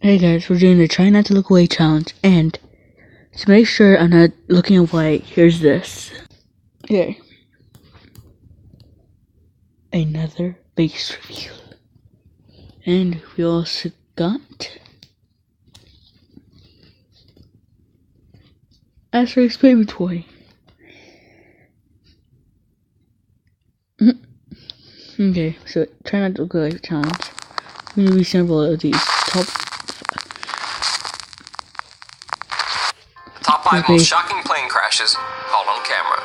Hey guys, we're doing the try not to look away challenge, and to make sure I'm not looking away, here's this. Here. Another base review. And we also got Asterix Baby Toy. Okay, so try not to look away challenge. I'm gonna be several of these top 5 most shocking plane crashes caught on camera.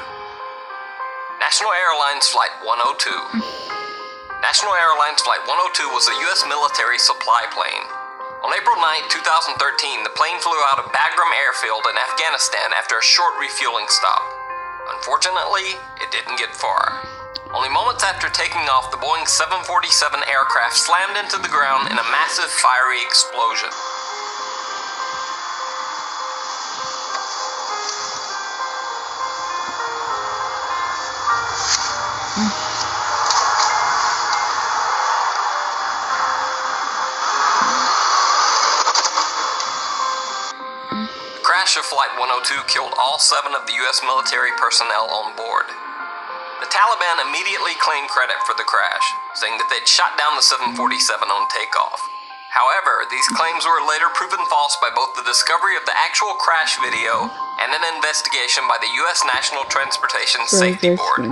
National Airlines Flight 102. National Airlines Flight 102 was a U.S. military supply plane. On April 9, 2013, the plane flew out of Bagram Airfield in Afghanistan after a short refueling stop. Unfortunately, it didn't get far. Only moments after taking off, the Boeing 747 aircraft slammed into the ground in a massive fiery explosion. The crash of Flight 102 killed all 7 of the U.S. military personnel on board. The Taliban immediately claimed credit for the crash, saying that they'd shot down the 747 on takeoff. However, these claims were later proven false by both the discovery of the actual crash video and an investigation by the U.S. National Transportation Safety Board.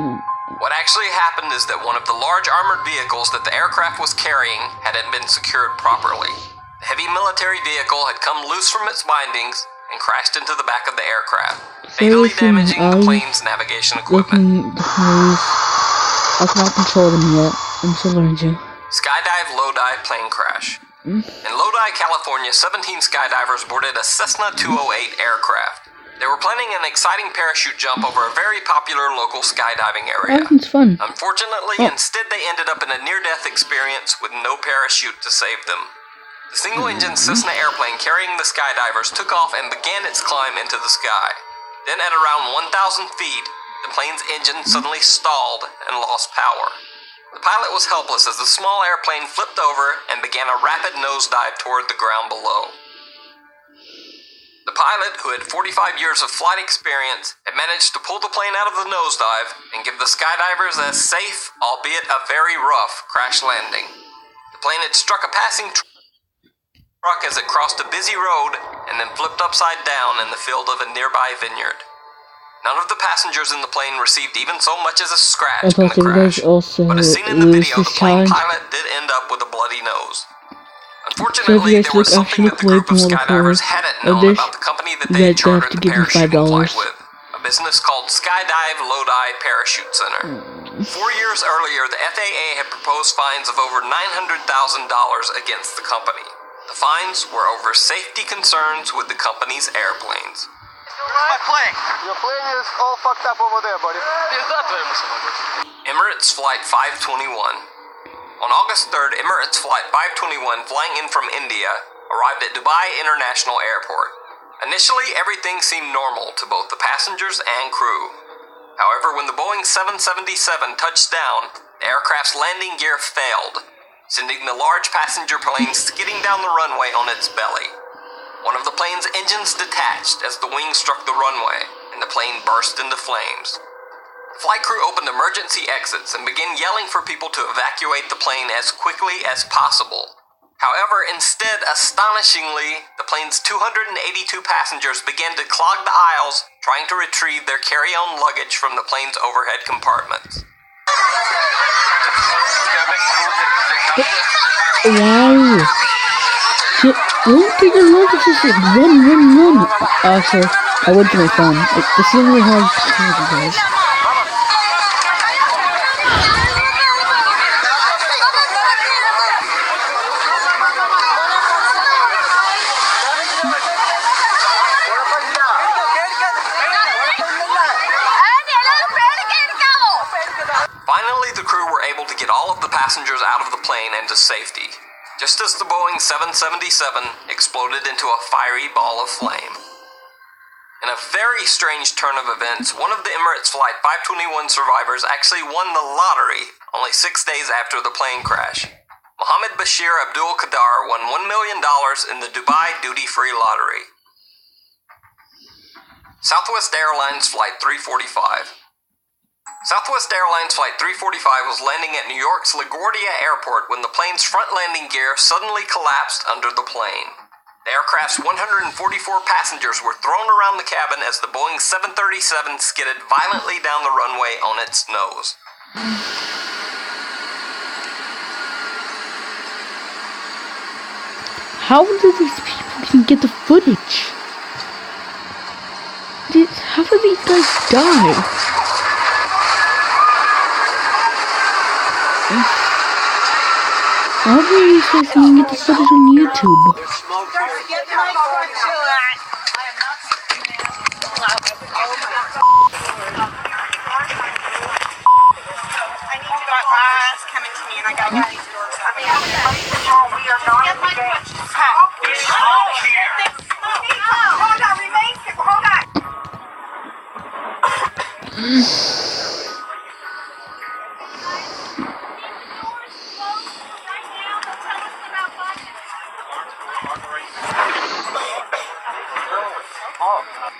What actually happened is that one of the large armored vehicles that the aircraft was carrying hadn't been secured properly. The heavy military vehicle had come loose from its bindings and crashed into the back of the aircraft, fatally damaging the plane's navigation equipment. I cannot control them yet. I'm still learning to. Skydive Lodi plane crash. In Lodi, California, 17 skydivers boarded a Cessna 208 aircraft. They were planning an exciting parachute jump over a very popular local skydiving area. That sounds fun. Unfortunately, instead they ended up in a near-death experience with no parachute to save them. The single-engine Cessna airplane carrying the skydivers took off and began its climb into the sky. Then at around 1,000 feet, the plane's engine suddenly stalled and lost power. The pilot was helpless as the small airplane flipped over and began a rapid nosedive toward the ground below. The pilot, who had 45 years of flight experience, had managed to pull the plane out of the nosedive and give the skydivers a safe, albeit a very rough, crash landing. The plane had struck a passing truck as it crossed a busy road and then flipped upside down in the field of a nearby vineyard. None of the passengers in the plane received even so much as a scratch from the crash, but as seen in the video, the plane pilot did end up with a bloody nose. Unfortunately, there was something that the group of skydivers hadn't known about the company that they had chartered the parachuting flight with, a business called Skydive Lodi Parachute Center. 4 years earlier, the FAA had proposed fines of over $900,000 against the company. The fines were over safety concerns with the company's airplanes. My plane. Your plane is all fucked up over there, buddy. Emirates Flight 521. On August 3rd, Emirates Flight 521, flying in from India, arrived at Dubai International Airport. Initially, everything seemed normal to both the passengers and crew. However, when the Boeing 777 touched down, the aircraft's landing gear failed, sending the large passenger plane skidding down the runway on its belly. One of the plane's engines detached as the wing struck the runway, and the plane burst into flames. The flight crew opened emergency exits and began yelling for people to evacuate the plane as quickly as possible. However, instead, astonishingly, the plane's 282 passengers began to clog the aisles, trying to retrieve their carry-on luggage from the plane's overhead compartments. Wow. Don't take a look, it's just run. Sorry, I went to my phone. It's really hard to hear you guys. Finally, the crew were able to get all of the passengers out of the plane and to safety, just as the Boeing 777 exploded into a fiery ball of flame. In a very strange turn of events, one of the Emirates Flight 521 survivors actually won the lottery only 6 days after the plane crash. Mohammed Bashir Abdul Qadar won $1 million in the Dubai duty-free lottery. Southwest Airlines Flight 345. Southwest Airlines Flight 345 was landing at New York's LaGuardia Airport when the plane's front landing gear suddenly collapsed under the plane. The aircraft's 144 passengers were thrown around the cabin as the Boeing 737 skidded violently down the runway on its nose. How do these people even get the footage? How do these guys die? How do these guys even get the footage on YouTube?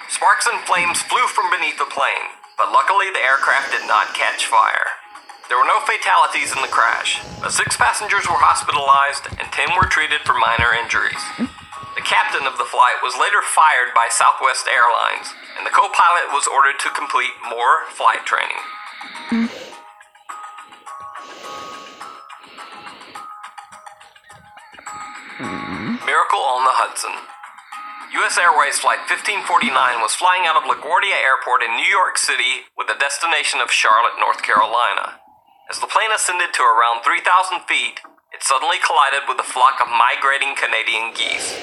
Sparks and flames flew from beneath the plane, but luckily the aircraft did not catch fire. There were no fatalities in the crash, but 6 passengers were hospitalized and 10 were treated for minor injuries. The captain of the flight was later fired by Southwest Airlines, and the co-pilot was ordered to complete more flight training. Miracle on the Hudson. U.S. Airways Flight 1549 was flying out of LaGuardia Airport in New York City with a destination of Charlotte, North Carolina. As the plane ascended to around 3,000 feet, it suddenly collided with a flock of migrating Canadian geese.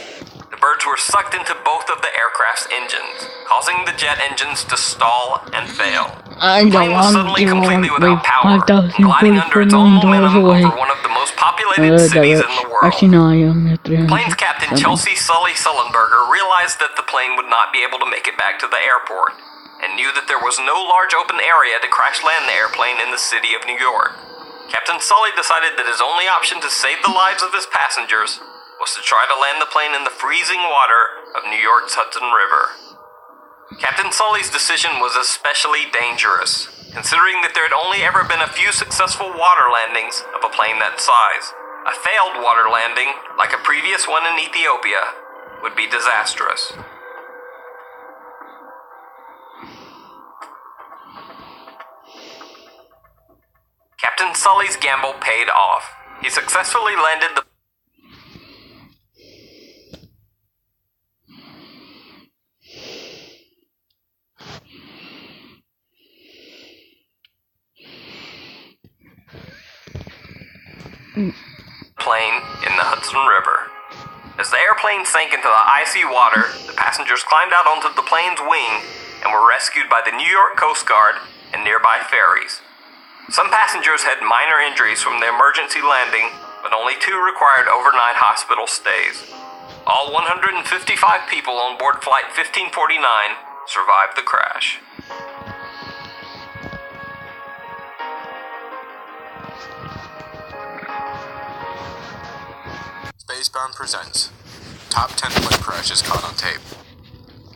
The birds were sucked into both of the aircraft's engines, causing the jet engines to stall and fail. I The plane was suddenly completely without power, gliding under its own momentum over one of the most populated cities in the world. Actually, no, I am at 300. Plane's captain Chelsea Sully Sullenberger realized that the plane would not be able to make it back to the airport, and knew that there was no large open area to crash land the airplane in the city of New York. Captain Sully decided that his only option to save the lives of his passengers was to try to land the plane in the freezing water of New York's Hudson River. Captain Sully's decision was especially dangerous, considering that there had only ever been a few successful water landings of a plane that size. A failed water landing, like a previous one in Ethiopia, would be disastrous. Captain Sully's gamble paid off. He successfully landed the plane in the Hudson River. As the airplane sank into the icy water, the passengers climbed out onto the plane's wing and were rescued by the New York Coast Guard and nearby ferries. Some passengers had minor injuries from the emergency landing, but only 2 required overnight hospital stays. All 155 people on board Flight 1549 survived the crash. Spacebound presents Top 10 Plane Crashes Caught on Tape.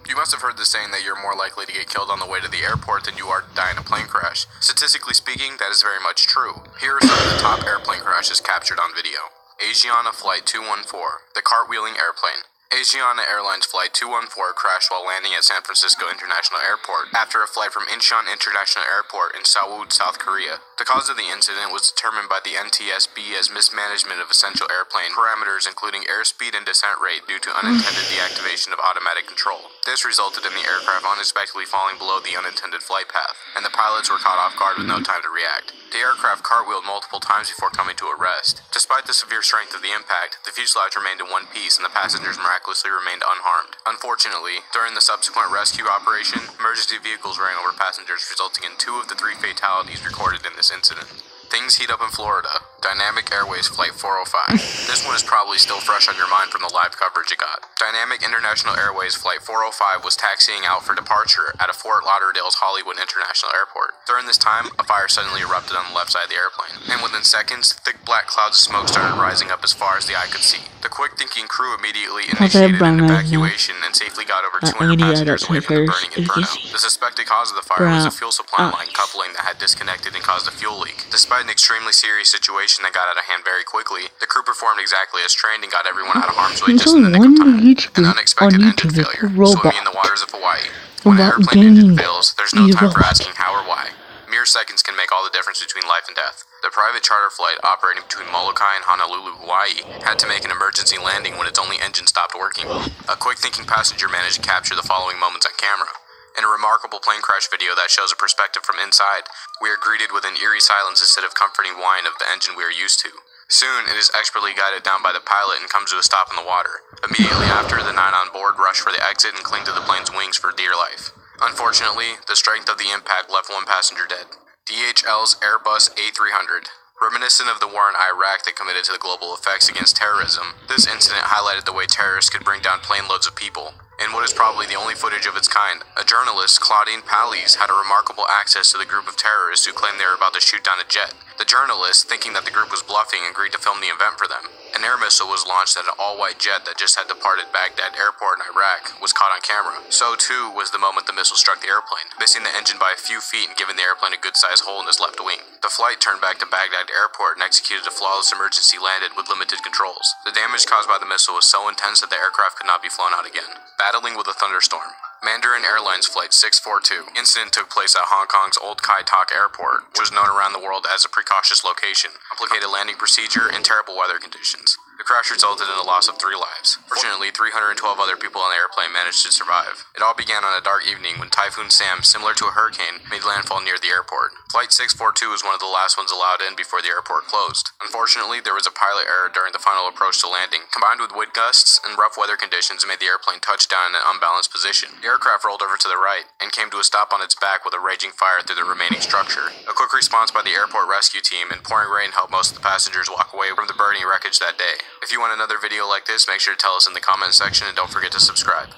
You must have heard the saying that you're more likely to get killed on the way to the airport than you are to die in a plane crash. Statistically speaking, that is very much true. Here are some of the top airplane crashes captured on video. Asiana Flight 214, the cartwheeling airplane. Asiana Airlines Flight 214 crashed while landing at San Francisco International Airport after a flight from Incheon International Airport in Seoul, South Korea. The cause of the incident was determined by the NTSB as mismanagement of essential airplane parameters including airspeed and descent rate due to unintended deactivation of automatic control. This resulted in the aircraft unexpectedly falling below the unintended flight path, and the pilots were caught off guard with no time to react. The aircraft cartwheeled multiple times before coming to a rest. Despite the severe strength of the impact, the fuselage remained in one piece and the passengers miraculously remained unharmed. Unfortunately, during the subsequent rescue operation, emergency vehicles ran over passengers, resulting in 2 of the 3 fatalities recorded in this incident. Things heat up in Florida. Dynamic Airways Flight 405. This one is probably still fresh on your mind from the live coverage it got. Dynamic International Airways Flight 405 was taxiing out for departure at a Fort Lauderdale's Hollywood International Airport. During this time, a fire suddenly erupted on the left side of the airplane, and within seconds, thick black clouds of smoke started rising up as far as the eye could see. The quick-thinking crew immediately initiated an evacuation and safely got over 200 passengers away from the burning inferno. The suspected cause of the fire was a fuel supply line coupling that had disconnected and caused a fuel leak. Despite an extremely serious situation that got out of hand very quickly, the crew performed exactly as trained and got everyone out of harm's way just in the nick of time. An unexpected engine failure, swimming in the waters of Hawaii. When an airplane engine fails, there's no time for asking how or why. Mere seconds can make all the difference between life and death. The private charter flight operating between Molokai and Honolulu, Hawaii, had to make an emergency landing when its only engine stopped working. A quick-thinking passenger managed to capture the following moments on camera. In a remarkable plane crash video that shows a perspective from inside, we are greeted with an eerie silence instead of comforting whine of the engine we are used to. Soon, it is expertly guided down by the pilot and comes to a stop in the water. Immediately after, the 9 on board rush for the exit and cling to the plane's wings for dear life. Unfortunately, the strength of the impact left one passenger dead. DHL's Airbus A300. Reminiscent of the war in Iraq that committed to the global effects against terrorism, this incident highlighted the way terrorists could bring down plane loads of people. In what is probably the only footage of its kind, a journalist, Claudine Pallies, had a remarkable access to the group of terrorists who claimed they were about to shoot down a jet. The journalist, thinking that the group was bluffing, agreed to film the event for them. An air missile was launched at an all-white jet that just had departed Baghdad Airport in Iraq was caught on camera. So too was the moment the missile struck the airplane, missing the engine by a few feet and giving the airplane a good-sized hole in its left wing. The flight turned back to Baghdad Airport and executed a flawless emergency landing with limited controls. The damage caused by the missile was so intense that the aircraft could not be flown out again. Battling with a thunderstorm. Mandarin Airlines Flight 642. Incident took place at Hong Kong's Old Kai Tak Airport, which was known around the world as a precautious location, complicated landing procedure, and terrible weather conditions. The crash resulted in the loss of 3 lives. Fortunately, 312 other people on the airplane managed to survive. It all began on a dark evening when Typhoon Sam, similar to a hurricane, made landfall near the airport. Flight 642 was one of the last ones allowed in before the airport closed. Unfortunately, there was a pilot error during the final approach to landing. Combined with wind gusts and rough weather conditions made the airplane touch down in an unbalanced position. The aircraft rolled over to the right and came to a stop on its back with a raging fire through the remaining structure. A quick response by the airport rescue team and pouring rain helped most of the passengers walk away from the burning wreckage that day. If you want another video like this, make sure to tell us in the comment section and don't forget to subscribe.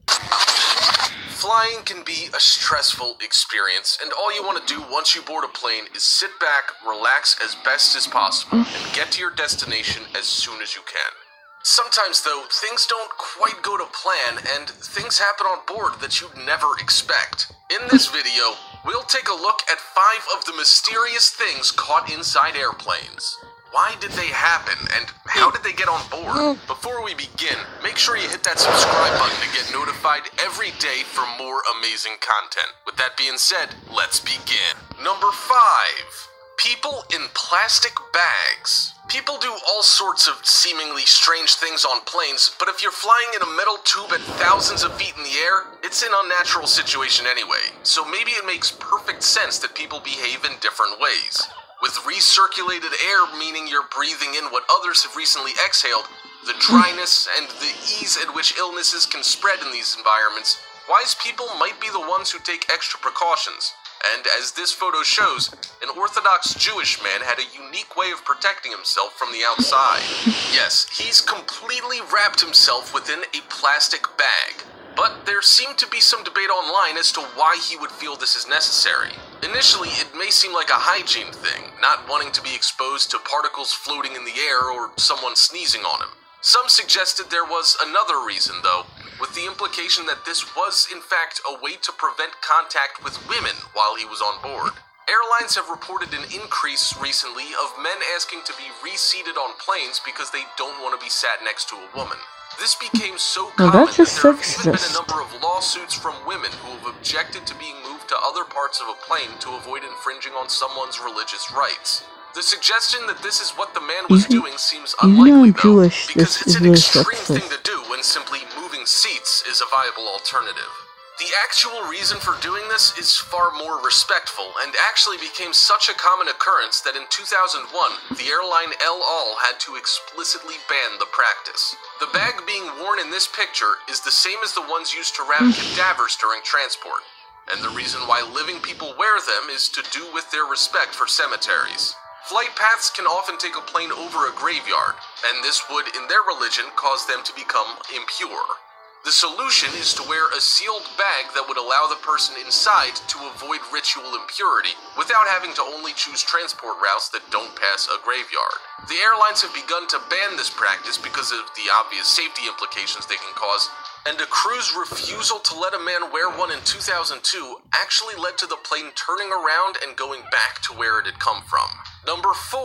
Flying can be a stressful experience, and all you want to do once you board a plane is sit back, relax as best as possible, and get to your destination as soon as you can. Sometimes, though, things don't quite go to plan, and things happen on board that you'd never expect. In this video, we'll take a look at 5 of the mysterious things caught inside airplanes. Why did they happen, and how did they get on board? Before we begin, make sure you hit that subscribe button to get notified every day for more amazing content. With that being said, let's begin. Number 5. People in plastic bags. People do all sorts of seemingly strange things on planes, but if you're flying in a metal tube at thousands of feet in the air, it's an unnatural situation anyway, so maybe it makes perfect sense that people behave in different ways. With recirculated air meaning you're breathing in what others have recently exhaled, the dryness and the ease at which illnesses can spread in these environments, wise people might be the ones who take extra precautions. And as this photo shows, an Orthodox Jewish man had a unique way of protecting himself from the outside. Yes, he's completely wrapped himself within a plastic bag. But there seemed to be some debate online as to why he would feel this is necessary. Initially, it may seem like a hygiene thing, not wanting to be exposed to particles floating in the air or someone sneezing on him. Some suggested there was another reason, though, with the implication that this was, in fact, a way to prevent contact with women while he was on board. Airlines have reported an increase recently of men asking to be reseated on planes because they don't want to be sat next to a woman. This became so common that there have even been a number of lawsuits from women who have objected to being moved to other parts of a plane to avoid infringing on someone's religious rights. The suggestion that this is what the man was doing seems unlikely, though, because it's an extreme thing to do when simply moving seats is a viable alternative. The actual reason for doing this is far more respectful, and actually became such a common occurrence that in 2001, the airline El Al had to explicitly ban the practice. The bag being worn in this picture is the same as the ones used to wrap cadavers during transport, and the reason why living people wear them is to do with their respect for cemeteries. Flight paths can often take a plane over a graveyard, and this would, in their religion, cause them to become impure. The solution is to wear a sealed bag that would allow the person inside to avoid ritual impurity, without having to only choose transport routes that don't pass a graveyard. The airlines have begun to ban this practice because of the obvious safety implications they can cause, and a crew's refusal to let a man wear one in 2002 actually led to the plane turning around and going back to where it had come from. Number 4.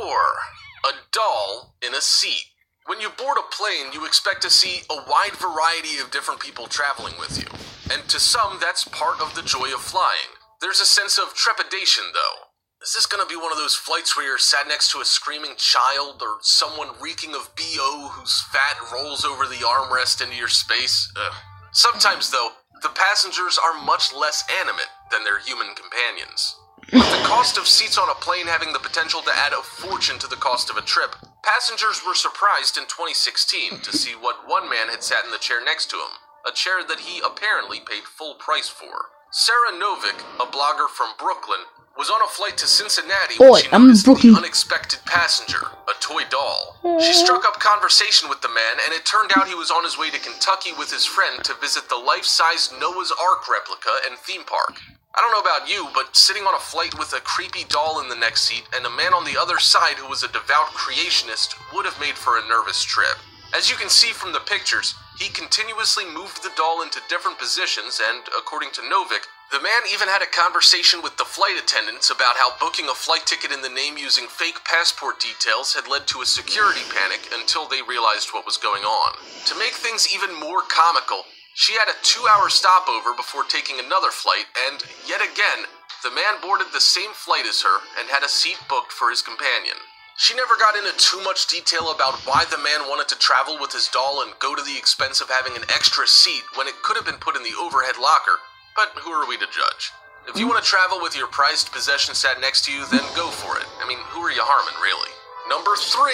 A doll in a seat. When you board a plane, you expect to see a wide variety of different people traveling with you. And to some, that's part of the joy of flying. There's a sense of trepidation, though. Is this gonna be one of those flights where you're sat next to a screaming child, or someone reeking of BO whose fat rolls over the armrest into your space? Ugh. Sometimes, though, the passengers are much less animate than their human companions. With the cost of seats on a plane having the potential to add a fortune to the cost of a trip, passengers were surprised in 2016 to see what one man had sat in the chair next to him, a chair that he apparently paid full price for. Sarah Novick, a blogger from Brooklyn, was on a flight to Cincinnati when she noticed the unexpected passenger, a toy doll. She struck up conversation with the man, and it turned out he was on his way to Kentucky with his friend to visit the life-size Noah's Ark replica and theme park. I don't know about you, but sitting on a flight with a creepy doll in the next seat and a man on the other side who was a devout creationist would have made for a nervous trip. As you can see from the pictures, he continuously moved the doll into different positions, and according to Novick, the man even had a conversation with the flight attendants about how booking a flight ticket in the name using fake passport details had led to a security panic until they realized what was going on. To make things even more comical, she had a 2-hour stopover before taking another flight, and yet again, the man boarded the same flight as her and had a seat booked for his companion. She never got into too much detail about why the man wanted to travel with his doll and go to the expense of having an extra seat when it could have been put in the overhead locker, but who are we to judge? If you want to travel with your prized possession sat next to you, then go for it. I mean, who are you harming, really? Number 3.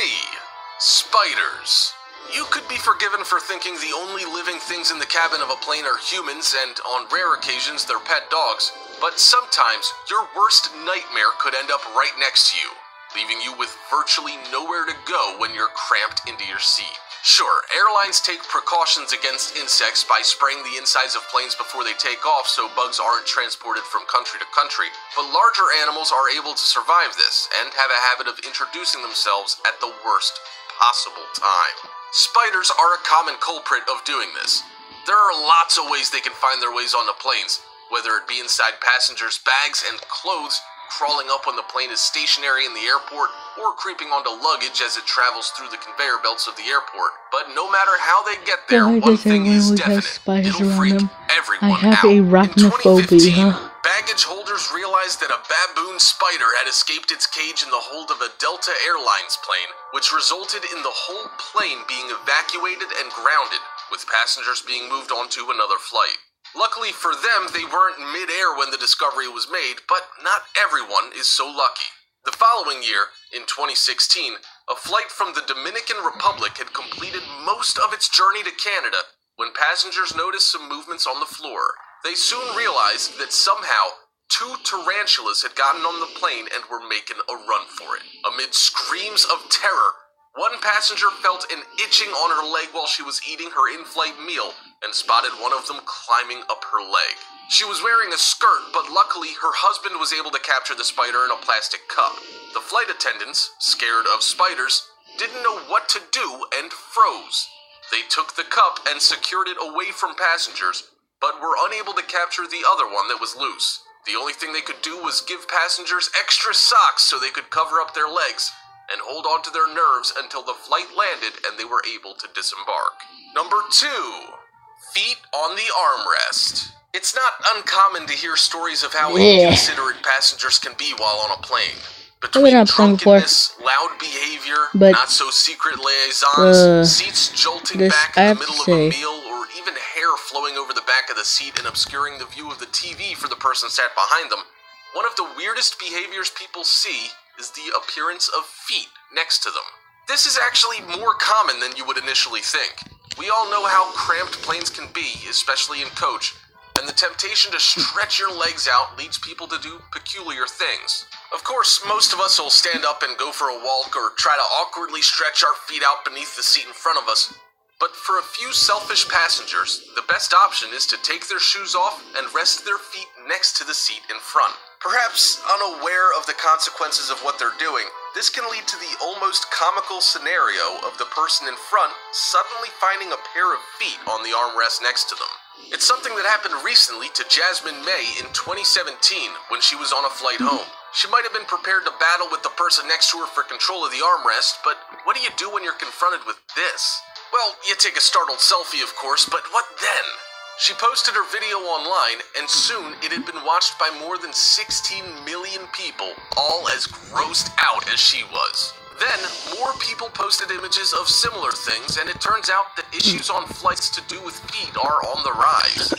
Spiders. You could be forgiven for thinking the only living things in the cabin of a plane are humans, and on rare occasions they're pet dogs, but sometimes your worst nightmare could end up right next to you, leaving you with virtually nowhere to go when you're cramped into your seat. Sure, airlines take precautions against insects by spraying the insides of planes before they take off so bugs aren't transported from country to country, but larger animals are able to survive this and have a habit of introducing themselves at the worst possible time. Spiders are a common culprit of doing this. There are lots of ways they can find their ways onto planes, whether it be inside passengers' bags and clothes, crawling up when the plane is stationary in the airport, or creeping onto luggage as it travels through the conveyor belts of the airport. But no matter how they get there, one thing is definite. It'll freak everyone out. I have arachnophobia. Baggage holders realized that a baboon spider had escaped its cage in the hold of a Delta Airlines plane, which resulted in the whole plane being evacuated and grounded, with passengers being moved onto another flight. Luckily for them, they weren't mid-air when the discovery was made, but not everyone is so lucky. The following year, in 2016, a flight from the Dominican Republic had completed most of its journey to Canada when passengers noticed some movements on the floor. They soon realized that somehow 2 tarantulas had gotten on the plane and were making a run for it. Amid screams of terror, one passenger felt an itching on her leg while she was eating her in-flight meal and spotted one of them climbing up her leg. She was wearing a skirt, but luckily her husband was able to capture the spider in a plastic cup. The flight attendants, scared of spiders, didn't know what to do and froze. They took the cup and secured it away from passengers, but were unable to capture the other one that was loose. The only thing they could do was give passengers extra socks so they could cover up their legs and hold on to their nerves until the flight landed and they were able to disembark. Number 2. Feet on the armrest. It's not uncommon to hear stories of how inconsiderate passengers can be while on a plane. Between drunkenness, loud behavior, not-so-secret liaisons, seats jolting back in the middle of a meal, or even hair flowing over the back of the seat and obscuring the view of the TV for the person sat behind them, one of the weirdest behaviors people see is the appearance of feet next to them. This is actually more common than you would initially think. We all know how cramped planes can be, especially in coach, and the temptation to stretch your legs out leads people to do peculiar things. Of course, most of us will stand up and go for a walk or try to awkwardly stretch our feet out beneath the seat in front of us. But for a few selfish passengers, the best option is to take their shoes off and rest their feet next to the seat in front. Perhaps unaware of the consequences of what they're doing, this can lead to the almost comical scenario of the person in front suddenly finding a pair of feet on the armrest next to them. It's something that happened recently to Jasmine May in 2017 when she was on a flight home. She might have been prepared to battle with the person next to her for control of the armrest, but what do you do when you're confronted with this? Well, you take a startled selfie, of course, but what then? She posted her video online, and soon it had been watched by more than 16 million people, all as grossed out as she was. Then, more people posted images of similar things, and it turns out that issues on flights to do with feet are on the rise.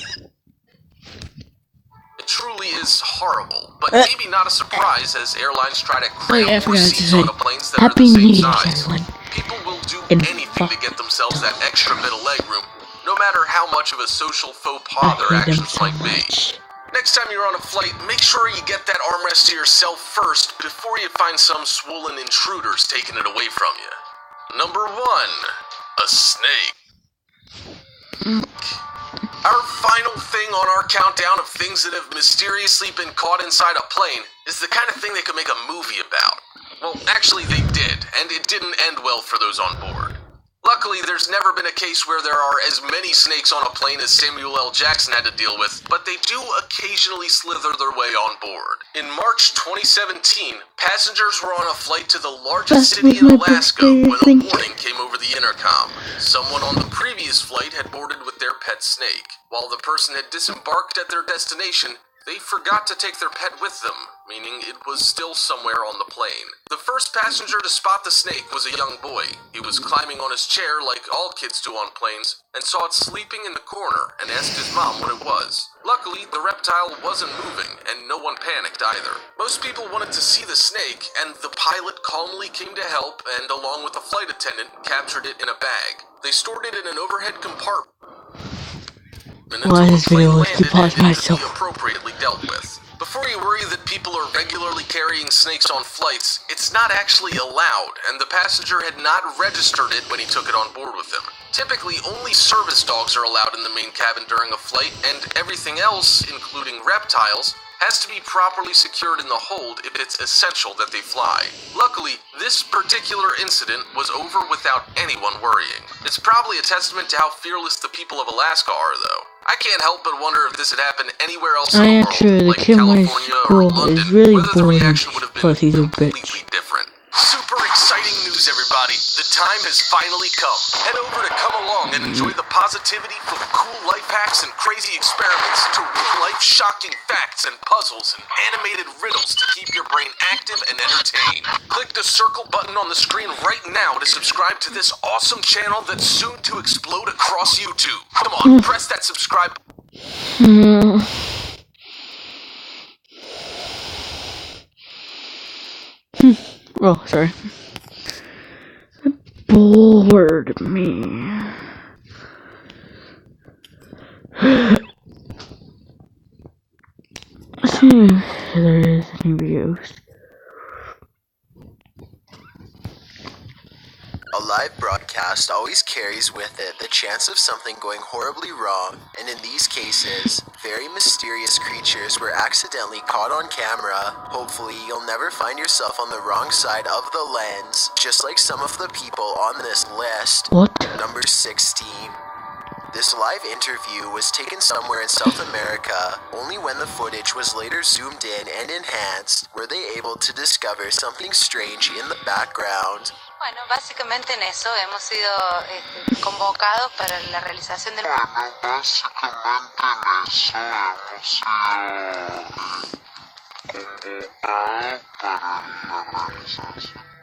It truly is horrible, but maybe not a surprise as airlines try to cram more seats onto planes that are the same size. People will do anything to get themselves that extra bit of legroom, no matter how much of a social faux pas their actions might be. Next time you're on a flight, make sure you get that armrest to yourself first before you find some swollen intruders taking it away from you. Number 1. A snake. Our final thing on our countdown of things that have mysteriously been caught inside a plane is the kind of thing they could make a movie about. Well, actually they did, and it didn't end well for those on board. Luckily, there's never been a case where there are as many snakes on a plane as Samuel L. Jackson had to deal with, but they do occasionally slither their way on board. In March 2017, passengers were on a flight to the largest city in Alaska when a warning came over the intercom. Someone on the previous flight had boarded with their pet snake. While the person had disembarked at their destination, they forgot to take their pet with them, meaning it was still somewhere on the plane. The first passenger to spot the snake was a young boy. He was climbing on his chair like all kids do on planes, and saw it sleeping in the corner and asked his mom what it was. Luckily, the reptile wasn't moving, and no one panicked either. Most people wanted to see the snake, and the pilot calmly came to help and, along with a flight attendant, captured it in a bag. They stored it in an overhead compartment. Well, this video was to pause myself. Appropriately dealt with. Before you worry that people are regularly carrying snakes on flights, it's not actually allowed, and the passenger had not registered it when he took it on board with him. Typically, only service dogs are allowed in the main cabin during a flight, and everything else, including reptiles, has to be properly secured in the hold if it's essential that they fly. Luckily, this particular incident was over without anyone worrying. It's probably a testament to how fearless the people of Alaska are, though. I can't help but wonder if this had happened anywhere else in the world, like California or London, whether the reaction would have been completely different. Super exciting news, everybody. The time has finally come. Head over to Come Along and enjoy the positivity from cool life hacks and crazy experiments to real-life shocking facts and puzzles and animated riddles to keep your brain active and entertained. Click the circle button on the screen right now to subscribe to this awesome channel that's soon to explode across YouTube. Come on, press that subscribe button. Oh, sorry. It bored me. See if there is any videos. A live broadcast always carries with it the chance of something going horribly wrong, and in these cases, very mysterious creatures were accidentally caught on camera. Hopefully, you'll never find yourself on the wrong side of the lens, just like some of the people on this list. What? Number 16. This live interview was taken somewhere in South America. Only when the footage was later zoomed in and enhanced were they able to discover something strange in the background. Bueno, básicamente en eso hemos sido convocados para la realización del...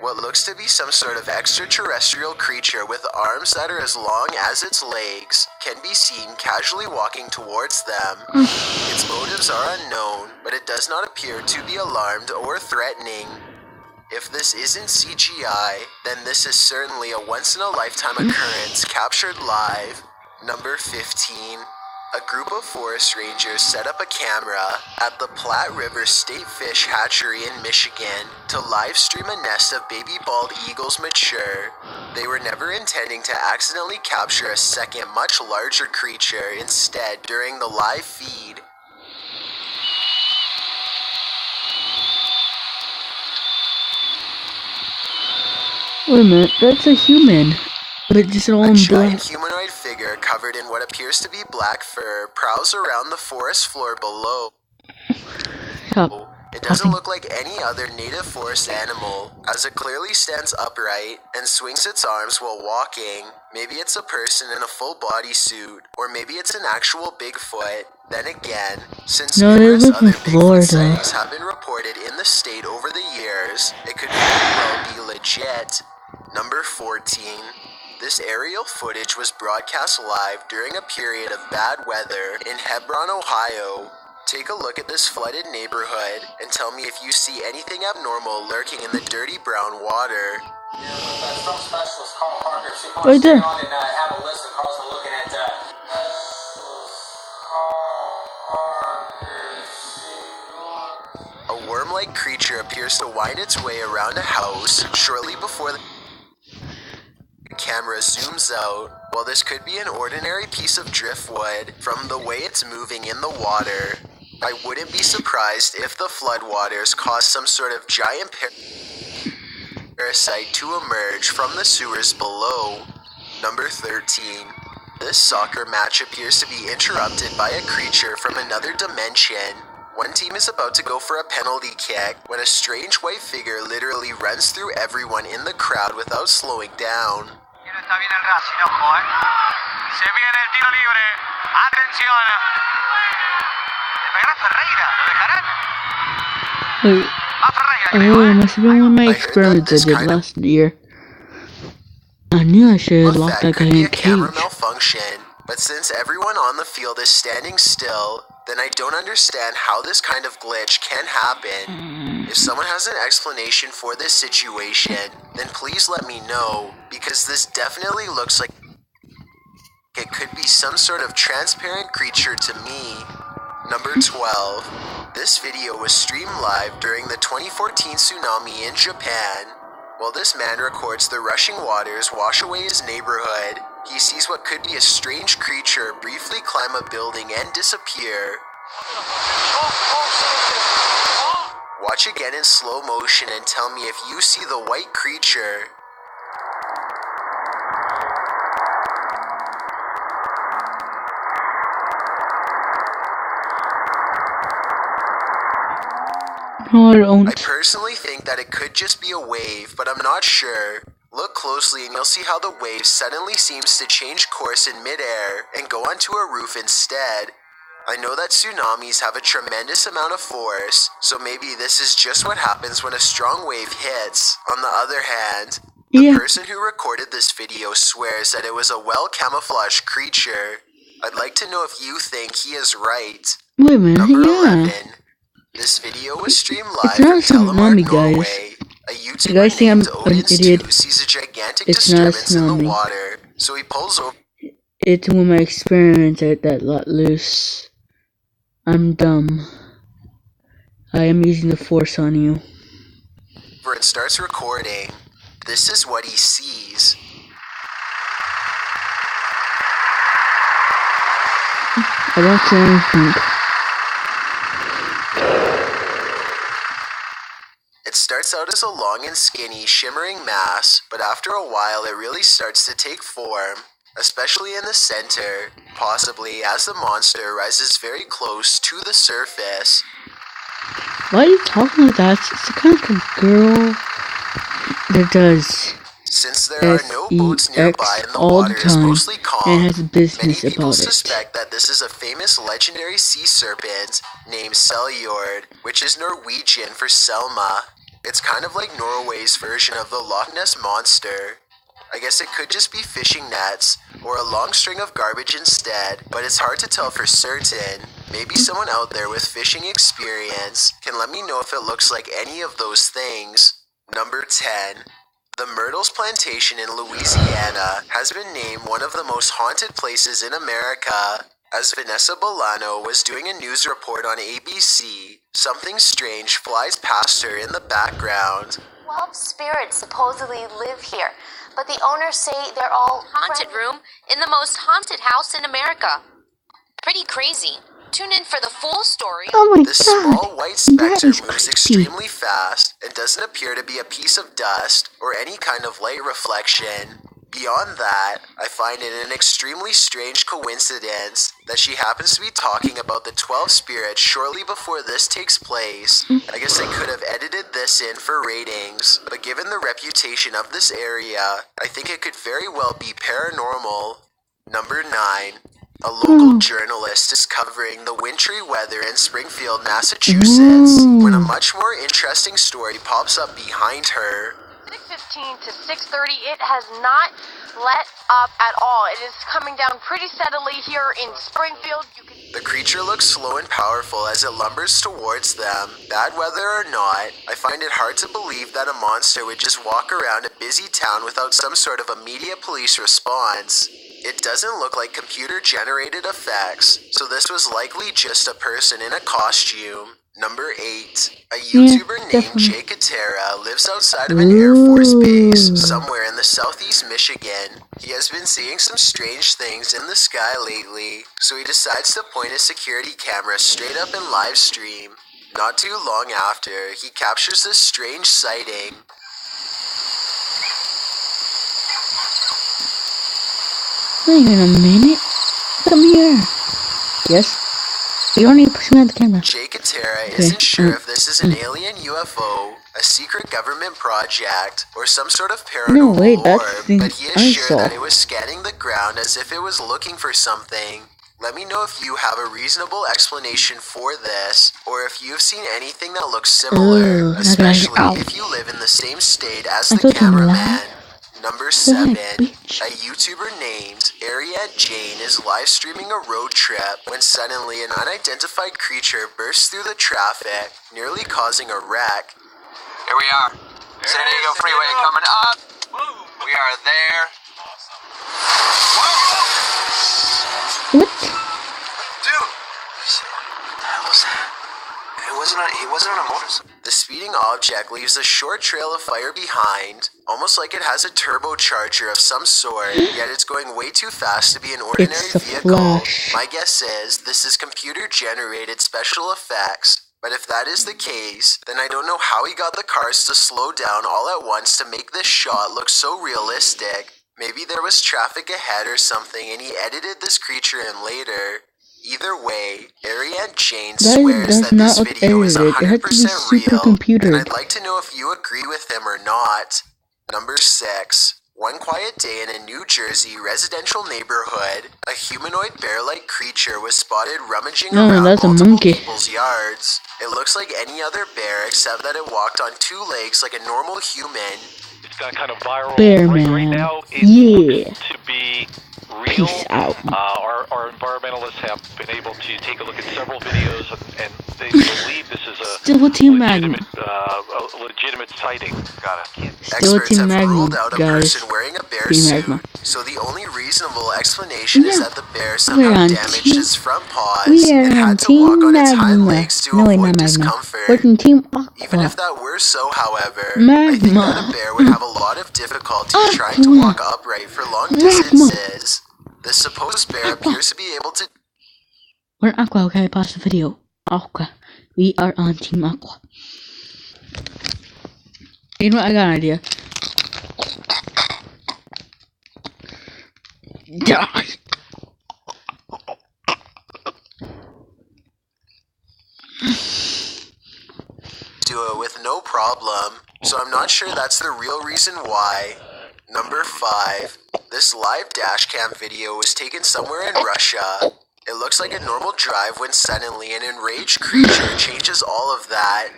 What looks to be some sort of extraterrestrial creature with arms that are as long as its legs can be seen casually walking towards them. Its motives are unknown, but it does not appear to be alarmed or threatening. If this isn't CGI, then this is certainly a once-in-a-lifetime occurrence captured live. Number 15. A group of forest rangers set up a camera at the Platte River State Fish Hatchery in Michigan to live stream a nest of baby bald eagles mature. They were never intending to accidentally capture a second, much larger creature instead during the live feed. Wait a minute, that's a human. But just all A in giant black. humanoid figure covered in what appears to be black fur prowls around the forest floor below. Stop. It doesn't look like any other native forest animal, as it clearly stands upright and swings its arms while walking. Maybe it's a person in a full bodysuit, or maybe it's an actual Bigfoot. Then again, since No, they numerous live in other Bigfoot Florida. sightings have been reported in the state over the years, it could very well be legit. Number 14. This aerial footage was broadcast live during a period of bad weather in Hebron, Ohio. Take a look at this flooded neighborhood and tell me if you see anything abnormal lurking in the dirty brown water. Right there. A worm-like creature appears to wind its way around a house shortly before the camera zooms out. While this could be an ordinary piece of driftwood from the way it's moving in the water, I wouldn't be surprised if the floodwaters caused some sort of giant parasite to emerge from the sewers below. Number 13. This soccer match appears to be interrupted by a creature from another dimension. One team is about to go for a penalty kick when a strange white figure literally runs through everyone in the crowd without slowing down. Está bien el Racing, ojo, Se viene el tiro libre. Atención. Le pegará Ferreira. ¿Lo dejarán? Wait. Va Ferreira, Oh, creo, it must have been one of my I heard that experiments I this did kind of- last year. I knew I should have Well, locked that that guy could be in a a camera cage. malfunction, but since everyone on the field is standing still, then I don't understand how this kind of glitch can happen. If someone has an explanation for this situation, then please let me know, because this definitely looks like it could be some sort of transparent creature to me. Number 12. This video was streamed live during the 2014 tsunami in Japan. While this man records the rushing waters wash away his neighborhood, he sees what could be a strange creature briefly climb a building and disappear. Watch again in slow motion and tell me if you see the white creature. No, I I don't. personally think that it could just be a wave, but I'm not sure. Look closely and you'll see how the wave suddenly seems to change course in midair and go onto a roof instead. I know that tsunamis have a tremendous amount of force, so maybe this is just what happens when a strong wave hits. On the other hand, the Yeah. person who recorded this video swears that it was a well-camouflaged creature. I'd like to know if you think he is right. Wait a minute, Number yeah. 11. This video was streamed live not from a tsunami, Telemark, guys. Norway. A YouTuber guys think I'm named an Odin's idiot? 2 sees a gigantic It's not a disturbance in the tsunami. water, so he pulls over It's one of my experiments that let loose. I'm dumb. I am using the force on you. and starts recording. This is what he sees. I don't see anything. It starts out as a long and skinny, shimmering mass, but after a while it really starts to take form, especially in the center, possibly as the monster rises very close to the surface. Why are you talking like that? It's kind of like a girl that does Since there are no boats nearby SEX and the all the water is time mostly calm, and has many business people about it. suspect that this is a famous legendary sea serpent named Seljord, which is Norwegian for Selma. It's kind of like Norway's version of the Loch Ness Monster. I guess it could just be fishing nets, or a long string of garbage instead, but it's hard to tell for certain. Maybe someone out there with fishing experience can let me know if it looks like any of those things. Number 10. The Myrtles Plantation in Louisiana has been named one of the most haunted places in America. As Vanessa Bolano was doing a news report on ABC, something strange flies past her in the background. 12 spirits supposedly live here, but the owners say they're all Haunted room in the most haunted house in America. Pretty crazy. Tune in for the full story. Oh my The small god. white specter is moves creepy. extremely fast and doesn't appear to be a piece of dust or any kind of light reflection. Beyond that, I find it an extremely strange coincidence that she happens to be talking about the 12 spirits shortly before this takes place. I guess I could have edited this in for ratings, but given the reputation of this area, I think it could very well be paranormal. Number 9. A local journalist is covering the wintry weather in Springfield, Massachusetts, when a much more interesting story pops up behind her. 6:15 to 6:30, it has not let up at all. It is coming down pretty steadily here in Springfield. The creature looks slow and powerful as it lumbers towards them. Bad weather or not, I find it hard to believe that a monster would just walk around a busy town without some sort of immediate police response. It doesn't look like computer-generated effects, so this was likely just a person in a costume. Number 8. A YouTuber named definitely. Jay Katera lives outside of an Air Force base somewhere in the southeast Michigan. He has been seeing some strange things in the sky lately, so he decides to point his security camera straight up in live stream. Not too long after, he captures this strange sighting. Wait a minute. Come here. Yes? You don't need to push me on the camera. Jay Katera isn't sure if this is an alien UFO, a secret government project, or some sort of No, paranormal wait, that's orb, the but he is I sure saw. that it was scanning the ground as if it was looking for something. Let me know if you have a reasonable explanation for this, or if you've seen anything that looks similar, Ugh, especially ow. if you live in the same state as I the thought you were cameraman. Number Go 7. ahead, bitch. A YouTuber named Ariette Jane is live streaming a road trip when suddenly an unidentified creature bursts through the traffic, nearly causing a wreck. Here we are. San Diego Freeway coming up. We are there. What? Dude! What the hell was that? He wasn't on a motorcycle. The speeding object leaves a short trail of fire behind, almost like it has a turbocharger of some sort, yet it's going way too fast to be an ordinary It's the vehicle. Flash. My guess is this is computer-generated special effects, but if that is the case, then I don't know how he got the cars to slow down all at once to make this shot look so realistic. Maybe there was traffic ahead or something and he edited this creature in later. Either way, Ariette Jane swears does that not this look video is edited. It had to be 100% super real, computered. and I'd like to know if you agree with him or not. Number 6. One quiet day in a New Jersey residential neighborhood, a humanoid bear-like creature was spotted rummaging No, around that's a multiple monkey. people's yards. It looks like any other bear except that it walked on 2 legs like a normal human. It's gone kind of viral Bear right man. now. It Yeah. looks to be real. Peace out. Our environmentalists have been able to take a look at several videos, and they believe this is a Still a Team Magma. legitimate sighting. Got it. Still a Experts Team have Magma, ruled out a guys. person wearing a bear Team suit, Magma. so the only reasonable explanation is Yeah. that the bear somehow on damaged Team- its front paws We are and on had to walk Team on its hind Magma. legs to No, wait, avoid not Magma. discomfort. We're from Team Even Aqua. if that were so, however, I think that Magma. a bear would have a lot of difficulty trying to Aqua. walk upright for long Magma. distances. The supposed bear appears to be able to We're Aqua, okay? Pause the video. Aqua. We are on Team Aqua. You know what? I got an idea. Yeah. do it with no problem, so I'm not sure that's the real reason why. Number 5. This live dashcam video was taken somewhere in Russia. It looks like a normal drive when suddenly an enraged creature changes all of that.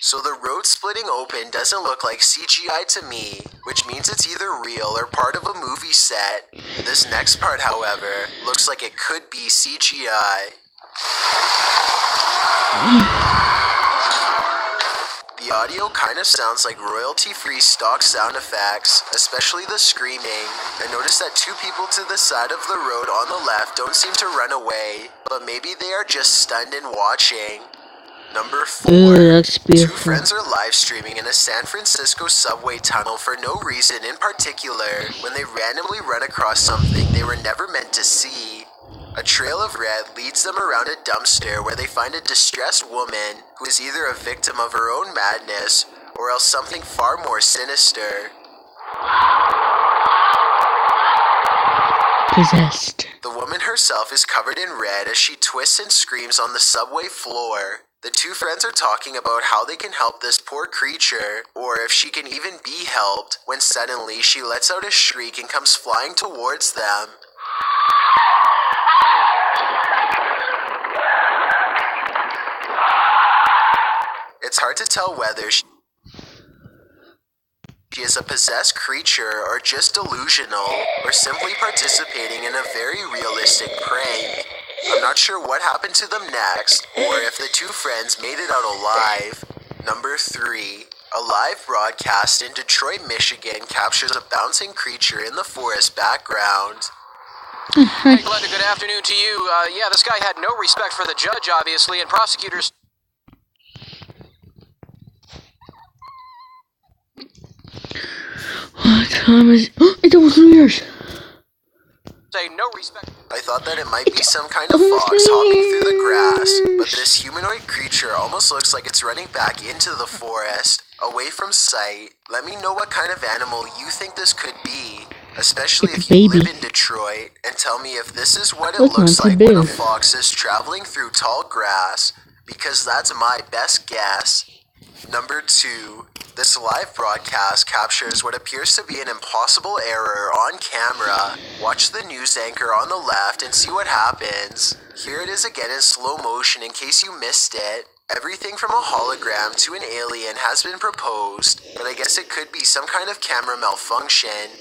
So the road splitting open doesn't look like CGI to me, which means it's either real or part of a movie set. This next part, however, looks like it could be CGI. The The audio kinda sounds like royalty-free stock sound effects, especially the screaming. I noticed that two people to the side of the road on the left don't seem to run away, but maybe they are just stunned and watching. Number 4. That's Two beautiful. friends are live streaming in a San Francisco subway tunnel for no reason in particular when they randomly run across something they were never meant to see. A trail of red leads them around a dumpster where they find a distressed woman who is either a victim of her own madness or else something far more sinister. Possessed. The woman herself is covered in red as she twists and screams on the subway floor. The two friends are talking about how they can help this poor creature, or if she can even be helped, when suddenly she lets out a shriek and comes flying towards them. It's hard to tell whether she is a possessed creature or just delusional, or simply participating in a very realistic prank. I'm not sure what happened to them next, or if the two friends made it out alive. Number 3. A live broadcast in Detroit, Michigan captures a bouncing creature in the forest background. Hey, Glenda, good afternoon to you. Yeah, this guy had no respect for the judge, obviously, and prosecutors... What time is... It's almost New Year's! say no respect. I thought that it might be some kind of fox hopping through the grass, but this humanoid creature almost looks like it's running back into the forest, away from sight. Let me know what kind of animal you think this could be, especially if you live in Detroit, and tell me if this is what it looks like when a fox is traveling through tall grass, because that's my best guess. Number 2. This live broadcast captures what appears to be an impossible error on camera. Watch the news anchor on the left and see what happens. Here it is again in slow motion in case you missed it. Everything from a hologram to an alien has been proposed, but I guess it could be some kind of camera malfunction.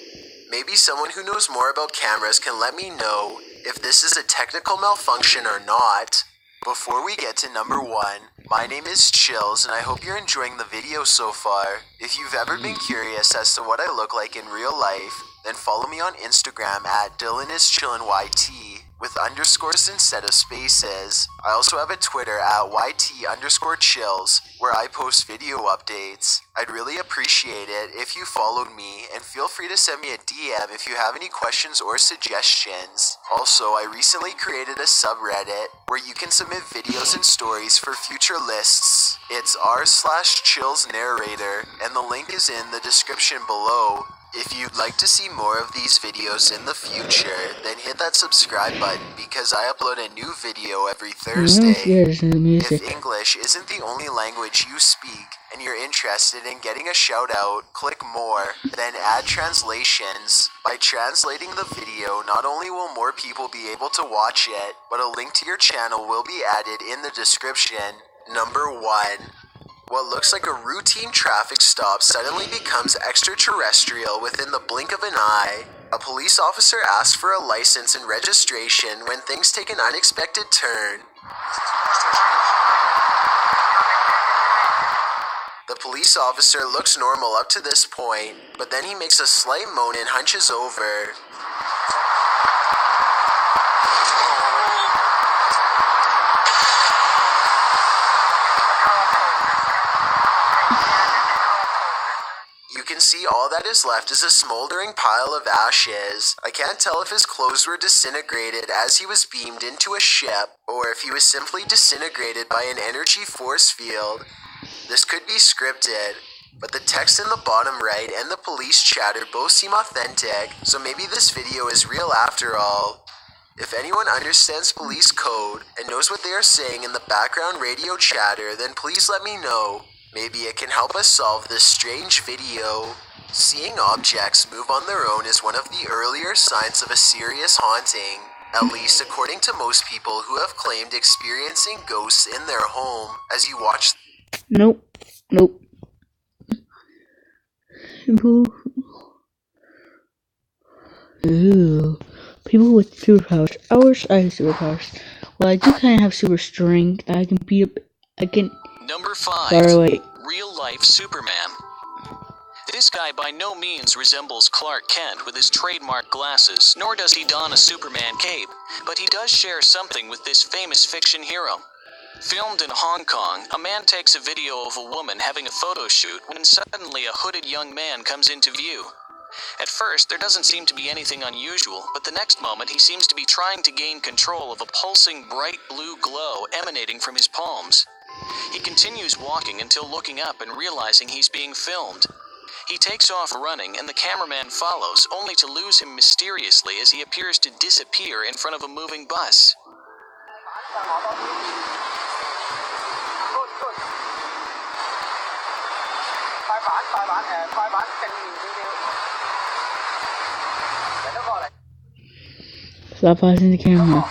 Maybe someone who knows more about cameras can let me know if this is a technical malfunction or not. Before we get to number 1, my name is Chills and I hope you're enjoying the video so far. If you've ever been curious as to what I look like in real life, then follow me on Instagram at DylanIsChillinYT with underscores instead of spaces. I also have a Twitter at YT_chills where I post video updates. I'd really appreciate it if you followed me, and feel free to send me a DM if you have any questions or suggestions. Also, I recently created a subreddit where you can submit videos and stories for future lists. It's r/chillsnarrator, and the link is in the description below. If you'd like to see more of these videos in the future, then hit that subscribe button because I upload a new video every Thursday. If English isn't the only language you speak and you're interested in getting a shout out, click more, then add translations. By translating the video, not only will more people be able to watch it, but a link to your channel will be added in the description. Number 1. What looks like a routine traffic stop suddenly becomes extraterrestrial within the blink of an eye. A police officer asks for a license and registration when things take an unexpected turn. The police officer looks normal up to this point, but then he makes a slight moan and hunches over. You can see all that is left is a smoldering pile of ashes. I can't tell if his clothes were disintegrated as he was beamed into a ship, or if he was simply disintegrated by an energy force field. This could be scripted, but the text in the bottom right and the police chatter both seem authentic, so maybe this video is real after all. If anyone understands police code and knows what they are saying in the background radio chatter, then please let me know. Maybe it can help us solve this strange video. Seeing objects move on their own is one of the earlier signs of a serious haunting, at least according to most people who have claimed experiencing ghosts in their home as you watch. Nope. People with superpowers. I have superpowers. Well, I do kind of have super strength. I can beat up. Number 5. Far away real-life Superman. This guy by no means resembles Clark Kent with his trademark glasses, nor does he don a Superman cape, but he does share something with this famous fiction hero. Filmed in Hong Kong, a man takes a video of a woman having a photo shoot when suddenly a hooded young man comes into view. At first, there doesn't seem to be anything unusual, but the next moment he seems to be trying to gain control of a pulsing bright blue glow emanating from his palms. He continues walking until looking up and realizing he's being filmed. He takes off running, and the cameraman follows, only to lose him mysteriously as he appears to disappear in front of a moving bus. Stop passing the camera.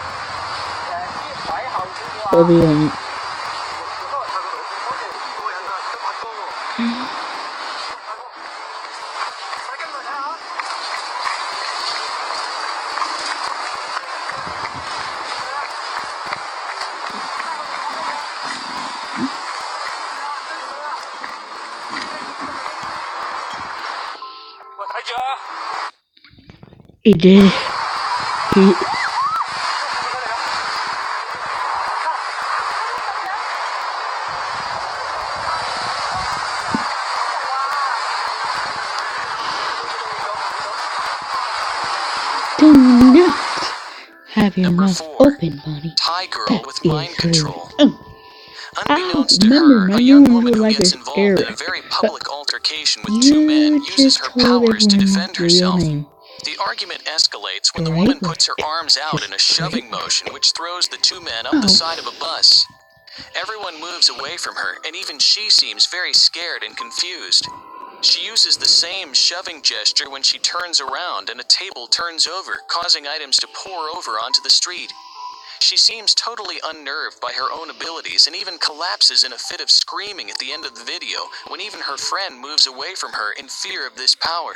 It'll be on. He did. Do not have your mouth open, Bonnie. Thai girl with mind control. Oh. Unbeknownst to her, a young woman who gets involved in a very public altercation with two men uses her powers to defend herself. The argument escalates when the woman puts her arms out in a shoving motion which throws the two men up the side of a bus. Everyone moves away from her, and even she seems very scared and confused. She uses the same shoving gesture when she turns around and a table turns over, causing items to pour over onto the street. She seems totally unnerved by her own abilities and even collapses in a fit of screaming at the end of the video when even her friend moves away from her in fear of this power.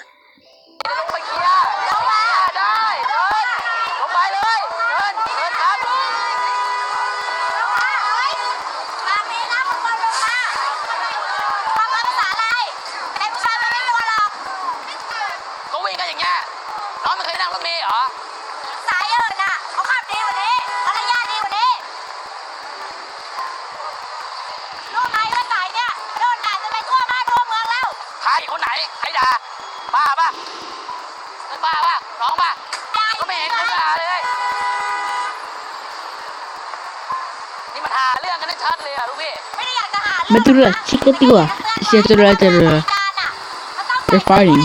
Madura, chica tua. They're fighting.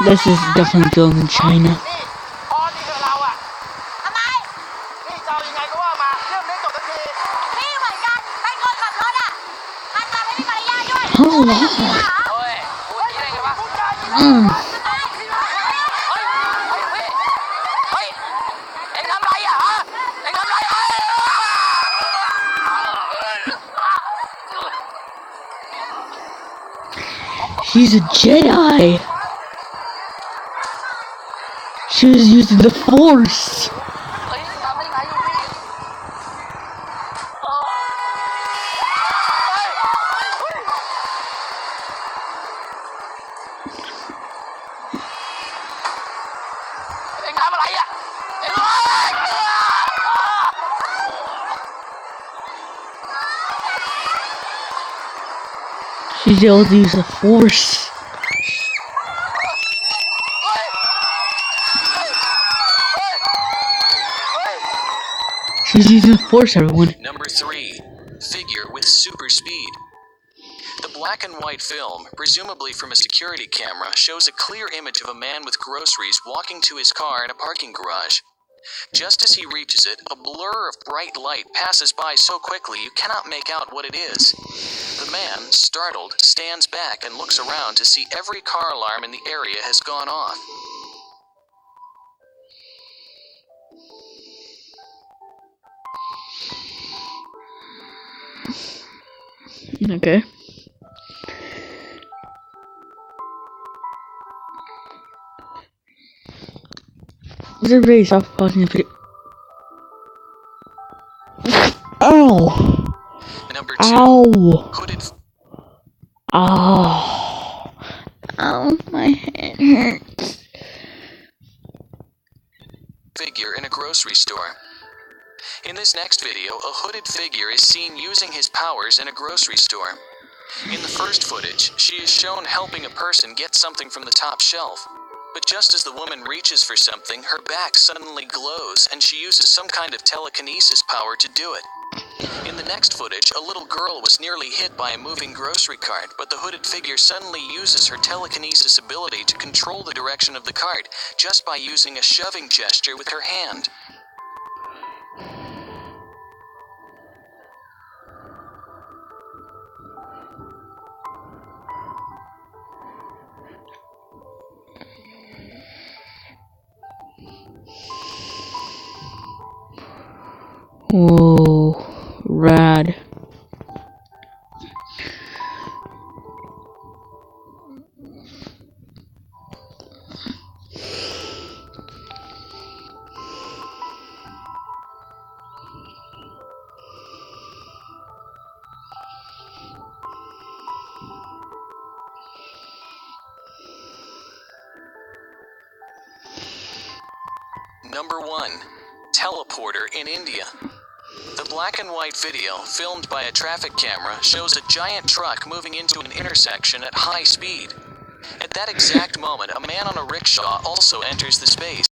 This is definitely filmed in China. She's a Jedi! She was using the Force! She's able to use the Force. She's using the Force, everyone. Number 3. Figure with super speed. The black and white film, presumably from a security camera, shows a clear image of a man with groceries walking to his car in a parking garage. Just as he reaches it, a blur of bright light passes by so quickly you cannot make out what it is. The man, startled, stands back and looks around to see every car alarm in the area has gone off. Okay. Everybody stop pausing the video. Ow! Number 2. Ow! Hooded Ow! Ow! My head hurts. figure in a grocery store. In this next video, a hooded figure is seen using his powers in a grocery store. In the first footage, she is shown helping a person get something from the top shelf. But just as the woman reaches for something, her back suddenly glows and she uses some kind of telekinesis power to do it. In the next footage, a little girl was nearly hit by a moving grocery cart, but the hooded figure suddenly uses her telekinesis ability to control the direction of the cart just by using a shoving gesture with her hand. Whoa, rad. Number 1. Teleporter in India. The black and white video, filmed by a traffic camera, shows a giant truck moving into an intersection at high speed. At that exact moment, a man on a rickshaw also enters the space.